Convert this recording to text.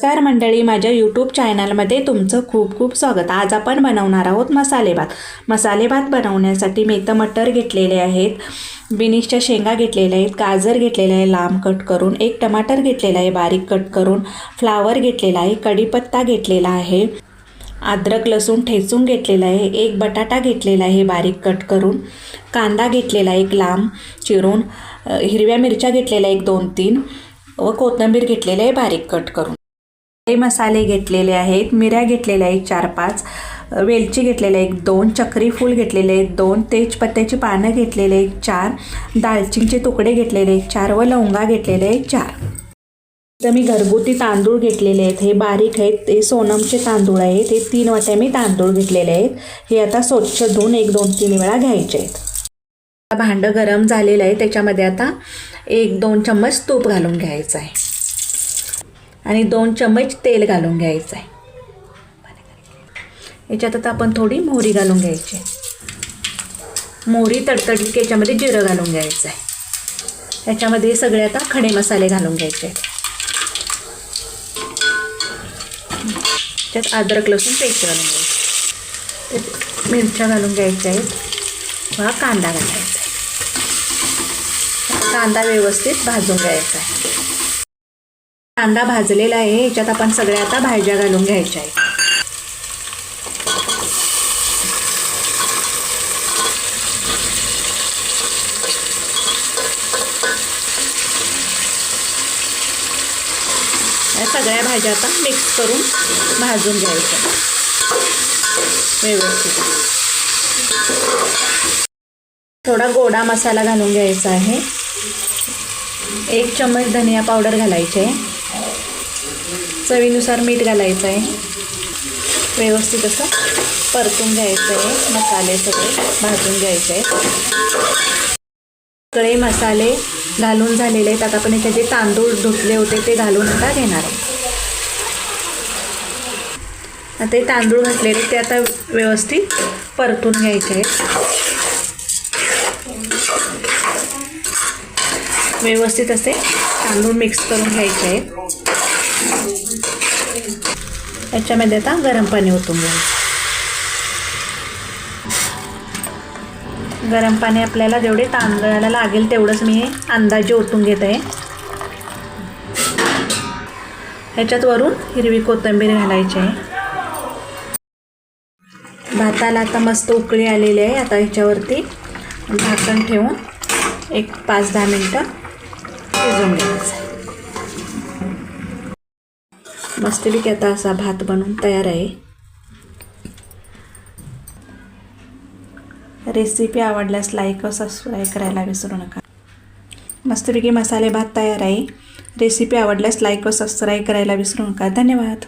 नमस्कार मंडळी, माझ्या यूट्यूब चॅनलमध्ये तुमचं खूप खूप स्वागत। आज आपण बनवणार आहोत मसाले भात। मसाले भात बनवण्यासाठी मी इथं मटर घेतलेले आहेत, बिनीसच्या शेंगा घेतलेल्या आहेत, गाजर घेतलेले आहे लांब कट करून, एक टमाटर घेतलेला आहे बारीक कट करून, फ्लावर घेतलेला आहे, कढीपत्ता घेतलेला आहे, अद्रक लसूण ठेचून घेतलेला आहे, एक बटाटा घेतलेला आहे बारीक कट करून, कांदा घेतलेला एक लांब चिरून, हिरव्या मिरच्या घेतलेल्या एक 2-3 व कोथिंबीर घेतलेली आहे बारीक कट करून। हे मसाले घेतलेले आहेत, मिऱ्या घेतलेल्या आहेत 4-5, वेलची घेतलेले एक 2, चक्री फूल घेतलेले आहेत 2, तेजपत्त्याची पानं घेतलेले आहेत 4, दालचिनीचे तुकडे घेतलेले आहेत 4 व लवंगा घेतलेले आहेत 4। तर मी घरगुती तांदूळ घेतलेले आहेत, हे बारीक आहेत, ते सोनमचे तांदूळ आहेत, हे 3 वाट्या मी तांदूळ घेतलेले आहेत। हे आता स्वच्छ धुवून 1-2-3 वेळा घ्यायचे आहेत। भांडं गरम झालेलं आहे, त्याच्यामध्ये आता 1-2 चम्मच तूप घालून घ्यायचं आहे आणि 2 चम्मच तेल घालून घ्यायचं आहे। याच्यात आता आपण थोडी मोहरी घालून घ्यायची, मोहरी तडतडली की याच्यामध्ये जिरं घालून घ्यायचं आहे। याच्यामध्ये सगळे आता खडे मसाले घालून घ्यायचे आहेत। त्यात अद्रक लसूण पेस्ट घालून घ्यायची, मिरच्या घालून घ्यायच्या आहेत, हा कांदा घालायचा आहे। कांदा व्यवस्थित भाजून घ्यायचा आहे। कांदा भाजलेला आहे, याच्यात आपण सगळ्या आता भाज्या घालून घ्यायच्या आहेत। या सगळ्या भाज्या आता मिक्स करून भाजून घ्यायच्या व्यवस्थित। थोडा गोडा मसाला घालून घ्यायचा आहे, 1 चम्मच धनिया पावडर घालायचे आहे, चवीनुसार मीठ घालायचं आहे। व्यवस्थित असं परतून घ्यायचं आहे, मसाले सगळे भाजून घ्यायचे आहेत। सगळे मसाले घालून झालेले आहेत, आता आपण याचे जे तांदूळ धुतले होते ते घालून आता घेणार आहोत। आता ते तांदूळ घातलेले ते आता व्यवस्थित परतून घ्यायचे आहेत। व्यवस्थित असे तांदूळ मिक्स करून घ्यायचे आहेत। याच्यामध्ये आता गरम पाणी ओतून घ्यायचं। गरम पाणी आपल्याला जेवढे तांदळाला लागेल तेवढंच मी अंदाजे ओतून घेत आहे। ह्याच्यात वरून हिरवी कोथिंबीर घालायची आहे। भाताला आता मस्त उकळी आलेली आहे, आता ह्याच्यावरती झाकण ठेवून एक 5-10 मिनटं शिजवून घ्यायचं आहे। मस्तपैकी आता असा भात बनवून तयार आहे। रेसिपी आवडल्यास लाईक व सबस्क्राईब करायला विसरू नका। मस्तपैकी मसाले भात तयार आहे। रेसिपी आवडल्यास लाईक व सबस्क्राईब करायला विसरू नका। धन्यवाद।